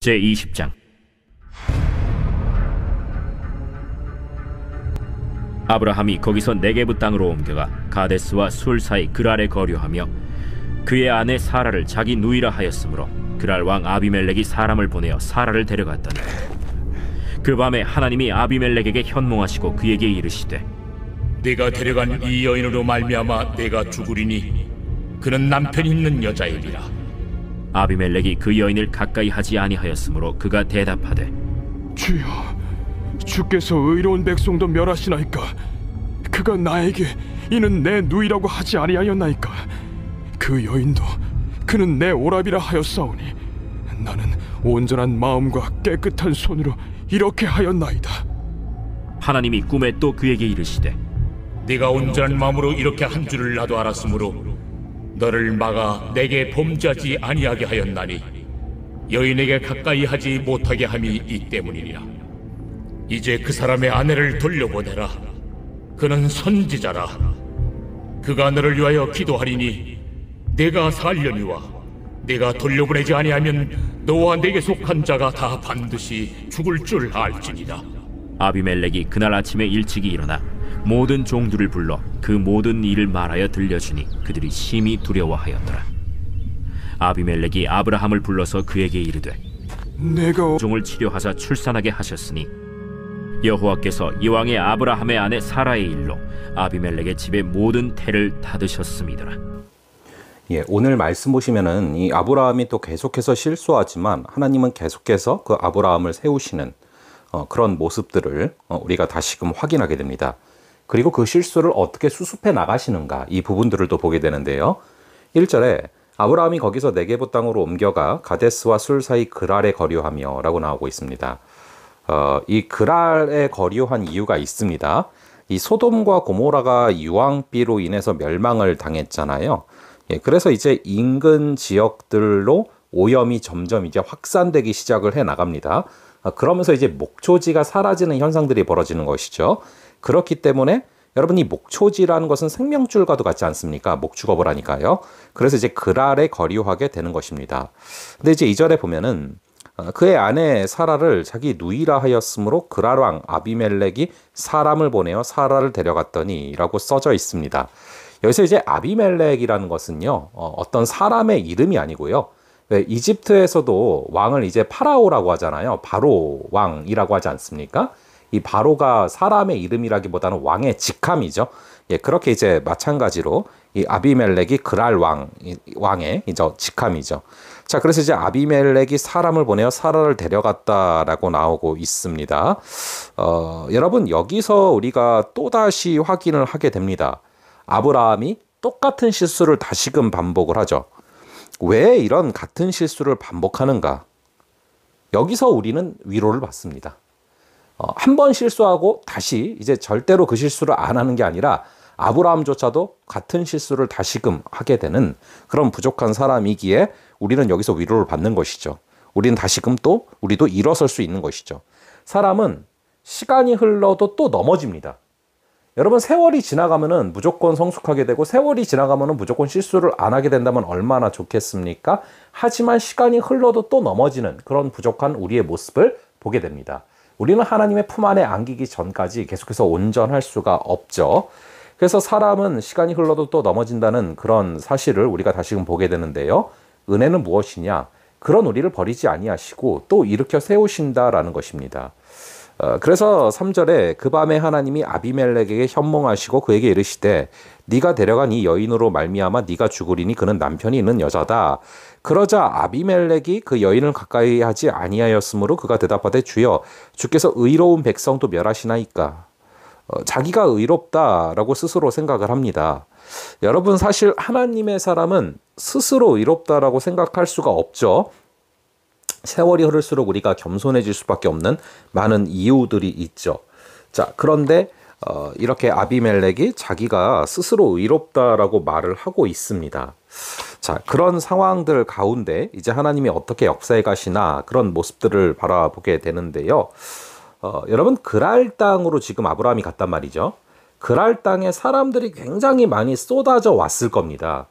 제20장. 아브라함이 거기서 네게브 땅으로 옮겨가 가데스와 술 사이 그랄에 거류하며 그의 아내 사라를 자기 누이라 하였으므로 그랄 왕 아비멜렉이 사람을 보내어 사라를 데려갔더니 그 밤에 하나님이 아비멜렉에게 현몽하시고 그에게 이르시되 네가 데려간 이 여인으로 말미암아 내가 죽으리니 그는 남편이 있는 여자이리라. 아비멜렉이 그 여인을 가까이 하지 아니하였으므로 그가 대답하되 주여, 주께서 의로운 백성도 멸하시나이까? 그가 나에게 이는 내 누이라고 하지 아니하였나이까? 그 여인도 그는 내 오라비라 하였사오니 나는 온전한 마음과 깨끗한 손으로 이렇게 하였나이다. 하나님이 꿈에 또 그에게 이르시되 네가 온전한 마음으로 이렇게 한 줄을 나도 알았으므로 너를 막아 내게 범죄하지 아니하게 하였나니 여인에게 가까이 하지 못하게 함이 이 때문이니라. 이제 그 사람의 아내를 돌려보내라. 그는 선지자라. 그가 너를 위하여 기도하리니 내가 살려니와 내가 돌려보내지 아니하면 너와 내게 속한 자가 다 반드시 죽을 줄 알지니라. 아비멜렉이 그날 아침에 일찍이 일어나 모든 종들을 불러 그 모든 일을 말하여 들려주니 그들이 심히 두려워하였더라. 아비멜렉이 아브라함을 불러서 그에게 이르되 내가 종을 치료하사 출산하게 하셨으니 여호와께서 이왕의 아브라함의 아내 사라의 일로 아비멜렉의 집의 모든 태를 닫으셨음이더라. 오늘 말씀 보시면은 이 아브라함이 또 계속해서 실수하지만 하나님은 계속해서 그 아브라함을 세우시는 그런 모습들을 우리가 다시금 확인하게 됩니다. 그리고 그 실수를 어떻게 수습해 나가시는가, 이 부분들을 또 보게 되는데요. 1절에 아브라함이 거기서 네게브 땅으로 옮겨가 가데스와 술 사이 그랄에 거류하며 라고 나오고 있습니다. 이 그랄에 거류한 이유가 있습니다. 이 소돔과 고모라가 유황비로 인해서 멸망을 당했잖아요. 그래서 이제 인근 지역들로 오염이 점점 이제 확산되기 시작을 해 나갑니다. 그러면서 이제 목초지가 사라지는 현상들이 벌어지는 것이죠. 그렇기 때문에 여러분, 이 목초지라는 것은 생명줄과도 같지 않습니까? 목축업을 하니까요. 그래서 이제 그랄에 거류하게 되는 것입니다. 근데 이제 2절에 보면은 그의 아내 사라를 자기 누이라 하였으므로 그랄 왕 아비멜렉이 사람을 보내어 사라를 데려갔더니 라고 써져 있습니다. 여기서 이제 아비멜렉이라는 것은요, 어떤 사람의 이름이 아니고요. 이집트에서도 왕을 이제 파라오라고 하잖아요. 바로 왕이라고 하지 않습니까? 이 바로가 사람의 이름이라기보다는 왕의 직함이죠. 그렇게 이제 마찬가지로 이 아비멜렉이 그랄 왕의 이제 직함이죠. 자, 그래서 이제 아비멜렉이 사람을 보내어 사라를 데려갔다라고 나오고 있습니다. 여러분, 여기서 우리가 또다시 확인을 하게 됩니다. 아브라함이 똑같은 실수를 다시금 반복을 하죠. 왜 이런 같은 실수를 반복하는가? 여기서 우리는 위로를 받습니다. 한 번 실수하고 다시 이제 절대로 그 실수를 안 하는 게 아니라 아브라함조차도 같은 실수를 다시금 하게 되는 그런 부족한 사람이기에 우리는 여기서 위로를 받는 것이죠. 우리는 다시금 또 우리도 일어설 수 있는 것이죠. 사람은 시간이 흘러도 또 넘어집니다. 여러분, 세월이 지나가면은 무조건 성숙하게 되고 세월이 지나가면은 무조건 실수를 안 하게 된다면 얼마나 좋겠습니까? 하지만 시간이 흘러도 또 넘어지는 그런 부족한 우리의 모습을 보게 됩니다. 우리는 하나님의 품 안에 안기기 전까지 계속해서 온전할 수가 없죠. 그래서 사람은 시간이 흘러도 또 넘어진다는 그런 사실을 우리가 다시금 보게 되는데요. 은혜는 무엇이냐? 그런 우리를 버리지 아니하시고 또 일으켜 세우신다라는 것입니다. 그래서 3절에 그 밤에 하나님이 아비멜렉에게 현몽하시고 그에게 이르시되 네가 데려간 이 여인으로 말미암아 네가 죽으리니 그는 남편이 있는 여자다. 그러자 아비멜렉이 그 여인을 가까이 하지 아니하였으므로 그가 대답하되 주여, 주께서 의로운 백성도 멸하시나이까? 자기가 의롭다라고 스스로 생각을 합니다. 여러분, 사실 하나님의 사람은 스스로 의롭다라고 생각할 수가 없죠. 세월이 흐를수록 우리가 겸손해질 수밖에 없는 많은 이유들이 있죠. 자, 그런데 이렇게 아비멜렉이 자기가 스스로 의롭다라고 말을 하고 있습니다. 자, 그런 상황들 가운데 이제 하나님이 어떻게 역사해 가시나 그런 모습들을 바라보게 되는데요. 여러분, 그랄 땅으로 지금 아브라함이 갔단 말이죠. 그랄 땅에 사람들이 굉장히 많이 쏟아져 왔을 겁니다.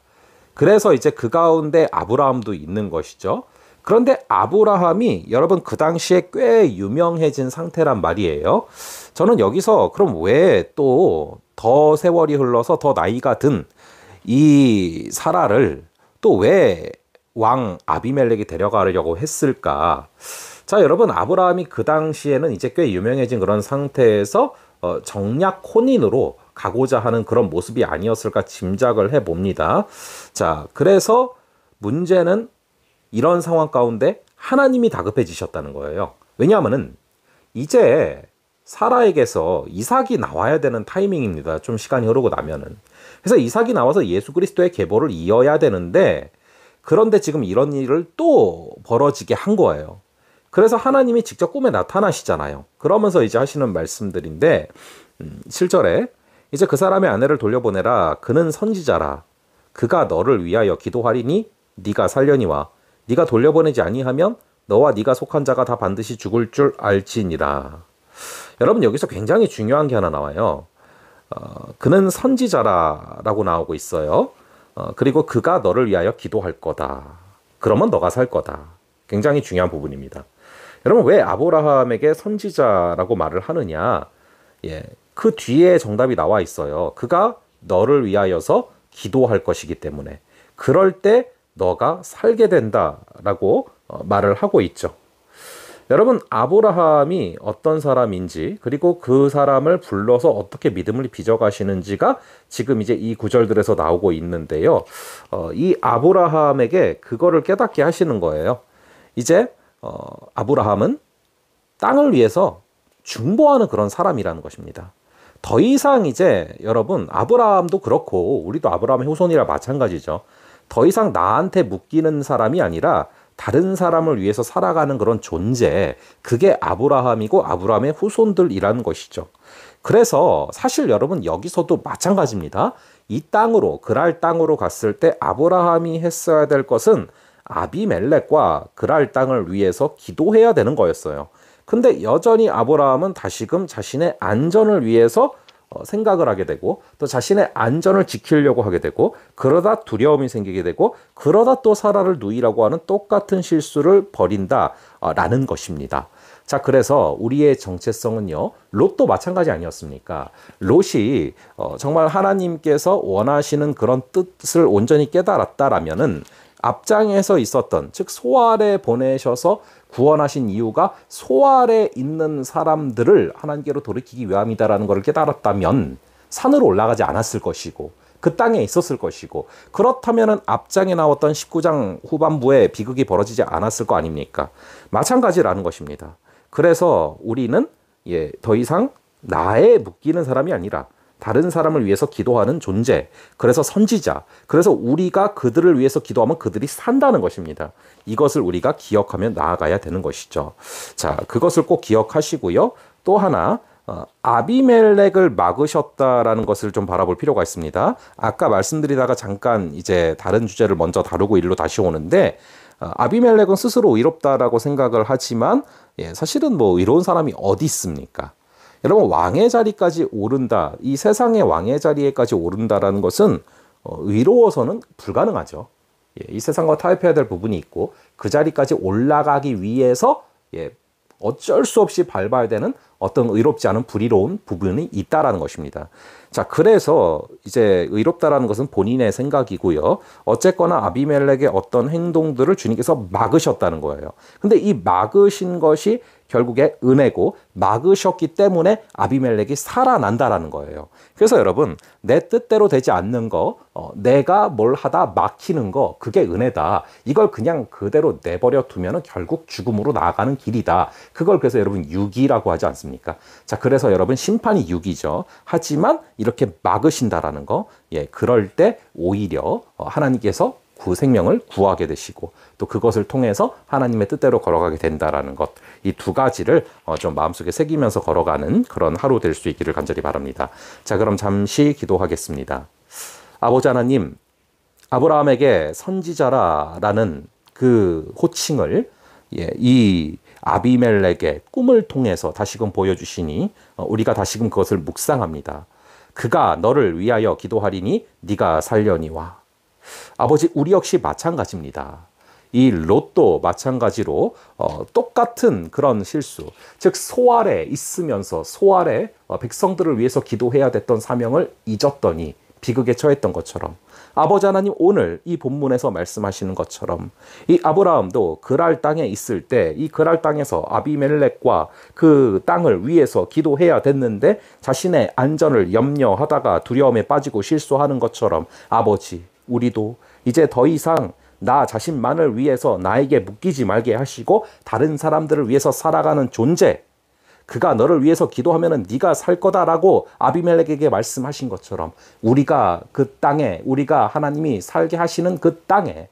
그래서 이제 그 가운데 아브라함도 있는 것이죠. 그런데 아브라함이 여러분 그 당시에 꽤 유명해진 상태란 말이에요. 저는 여기서 그럼 왜 또 더 세월이 흘러서 더 나이가 든 이 사라를 또 왜 왕 아비멜렉이 데려가려고 했을까? 자, 여러분 아브라함이 그 당시에는 이제 꽤 유명해진 그런 상태에서 정략 혼인으로 가고자 하는 그런 모습이 아니었을까 짐작을 해봅니다. 자, 그래서 문제는 이런 상황 가운데 하나님이 다급해지셨다는 거예요. 왜냐하면은 이제 사라에게서 이삭이 나와야 되는 타이밍입니다. 좀 시간이 흐르고 나면은. 그래서 이삭이 나와서 예수 그리스도의 계보를 이어야 되는데 그런데 지금 이런 일을 또 벌어지게 한 거예요. 그래서 하나님이 직접 꿈에 나타나시잖아요. 그러면서 이제 하시는 말씀들인데 7절에 이제 그 사람의 아내를 돌려보내라. 그는 선지자라. 그가 너를 위하여 기도하리니 네가 살려니와 네가 돌려보내지 아니하면 너와 네가 속한 자가 다 반드시 죽을 줄 알지니라. 여러분 여기서 굉장히 중요한 게 하나 나와요. 그는 선지자라라고 나오고 있어요. 그리고 그가 너를 위하여 기도할 거다. 그러면 너가 살 거다. 굉장히 중요한 부분입니다. 여러분 왜 아브라함에게 선지자라고 말을 하느냐? 예, 그 뒤에 정답이 나와 있어요. 그가 너를 위하여서 기도할 것이기 때문에 그럴 때 너가 살게 된다라고 말을 하고 있죠. 여러분 아브라함이 어떤 사람인지 그리고 그 사람을 불러서 어떻게 믿음을 빚어가시는지가 지금 이제 이 구절들에서 나오고 있는데요. 이 아브라함에게 그거를 깨닫게 하시는 거예요. 이제 아브라함은 땅을 위해서 중보하는 그런 사람이라는 것입니다. 더 이상 이제 여러분 아브라함도 그렇고 우리도 아브라함의 후손이라 마찬가지죠. 더 이상 나한테 묶이는 사람이 아니라 다른 사람을 위해서 살아가는 그런 존재, 그게 아브라함이고 아브라함의 후손들이라는 것이죠. 그래서 사실 여러분 여기서도 마찬가지입니다. 이 땅으로 그랄 땅으로 갔을 때 아브라함이 했어야 될 것은 아비멜렉과 그랄 땅을 위해서 기도해야 되는 거였어요. 근데 여전히 아브라함은 다시금 자신의 안전을 위해서 생각을 하게 되고 또 자신의 안전을 지키려고 하게 되고 그러다 두려움이 생기게 되고 그러다 또 사라를 누이라고 하는 똑같은 실수를 벌인다라는 것입니다. 자, 그래서 우리의 정체성은요, 롯도 마찬가지 아니었습니까? 롯이 정말 하나님께서 원하시는 그런 뜻을 온전히 깨달았다라면은 앞장에서 있었던, 즉 소알에 보내셔서 구원하신 이유가 소알에 있는 사람들을 하나님께로 돌이키기 위함이다라는 것을 깨달았다면 산으로 올라가지 않았을 것이고 그 땅에 있었을 것이고 그렇다면 앞장에 나왔던 19장 후반부에 비극이 벌어지지 않았을 거 아닙니까? 마찬가지라는 것입니다. 그래서 우리는 더 이상 나에 묶이는 사람이 아니라 다른 사람을 위해서 기도하는 존재, 그래서 선지자, 그래서 우리가 그들을 위해서 기도하면 그들이 산다는 것입니다. 이것을 우리가 기억하며 나아가야 되는 것이죠. 자, 그것을 꼭 기억하시고요. 또 하나, 아비멜렉을 막으셨다라는 것을 좀 바라볼 필요가 있습니다. 아까 말씀드리다가 잠깐 이제 다른 주제를 먼저 다루고 일로 다시 오는데, 아비멜렉은 스스로 의롭다라고 생각을 하지만 사실은 뭐 의로운 사람이 어디 있습니까? 여러분 왕의 자리까지 오른다, 이 세상의 왕의 자리에까지 오른다라는 것은 의로워서는 불가능하죠. 이 세상과 타협해야 될 부분이 있고 그 자리까지 올라가기 위해서 어쩔 수 없이 밟아야 되는 어떤 의롭지 않은 불의로운 부분이 있다라는 것입니다. 자, 그래서 이제 의롭다라는 것은 본인의 생각이고요. 어쨌거나 아비멜렉의 어떤 행동들을 주님께서 막으셨다는 거예요. 근데 이 막으신 것이 결국에 은혜고 막으셨기 때문에 아비멜렉이 살아난다라는 거예요. 그래서 여러분, 내 뜻대로 되지 않는 거, 내가 뭘 하다 막히는 거, 그게 은혜다. 이걸 그냥 그대로 내버려 두면 결국 죽음으로 나아가는 길이다. 그걸 그래서 여러분 유기라고 하지 않습니까? 자, 그래서 여러분 심판이 유기죠. 하지만 이렇게 막으신다라는 거, 그럴 때 오히려 하나님께서 그 생명을 구하게 되시고 또 그것을 통해서 하나님의 뜻대로 걸어가게 된다라는 것, 이 두 가지를 좀 마음속에 새기면서 걸어가는 그런 하루 될 수 있기를 간절히 바랍니다. 자, 그럼 잠시 기도하겠습니다. 아버지 하나님, 아브라함에게 선지자라라는 그 호칭을 이 아비멜렉의 꿈을 통해서 다시금 보여주시니 우리가 다시금 그것을 묵상합니다. 그가 너를 위하여 기도하리니 네가 살려니와. 아버지, 우리 역시 마찬가지입니다. 이 롯도 마찬가지로 똑같은 그런 실수, 즉 소 아래 있으면서 소 아래 백성들을 위해서 기도해야 됐던 사명을 잊었더니 비극에 처했던 것처럼, 아버지 하나님 오늘 이 본문에서 말씀하시는 것처럼 이 아브라함도 그랄 땅에 있을 때 이 그랄 땅에서 아비멜렉과 그 땅을 위해서 기도해야 됐는데 자신의 안전을 염려하다가 두려움에 빠지고 실수하는 것처럼, 아버지 우리도 이제 더 이상 나 자신만을 위해서 나에게 묶이지 말게 하시고 다른 사람들을 위해서 살아가는 존재, 그가 너를 위해서 기도하면은 네가 살 거다라고 아비멜렉에게 말씀하신 것처럼, 우리가 그 땅에, 우리가 하나님이 살게 하시는 그 땅에,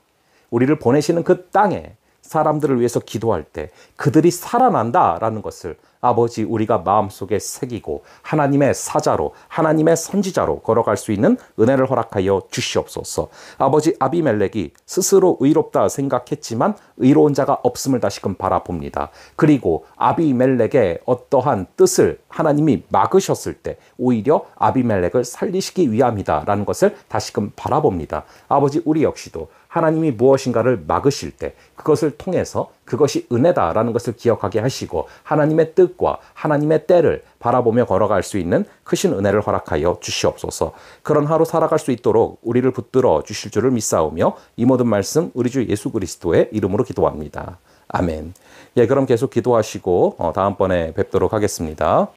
우리를 보내시는 그 땅에 사람들을 위해서 기도할 때 그들이 살아난다라는 것을 아버지 우리가 마음속에 새기고 하나님의 사자로, 하나님의 선지자로 걸어갈 수 있는 은혜를 허락하여 주시옵소서. 아버지, 아비멜렉이 스스로 의롭다 생각했지만 의로운 자가 없음을 다시금 바라봅니다. 그리고 아비멜렉의 어떠한 뜻을 하나님이 막으셨을 때 오히려 아비멜렉을 살리시기 위함이다라는 것을 다시금 바라봅니다. 아버지, 우리 역시도 하나님이 무엇인가를 막으실 때 그것을 통해서 그것이 은혜다라는 것을 기억하게 하시고 하나님의 뜻과 하나님의 때를 바라보며 걸어갈 수 있는 크신 은혜를 허락하여 주시옵소서. 그런 하루 살아갈 수 있도록 우리를 붙들어 주실 줄을 믿사오며 이 모든 말씀 우리 주 예수 그리스도의 이름으로 기도합니다. 아멘. 예, 그럼 계속 기도하시고 다음번에 뵙도록 하겠습니다.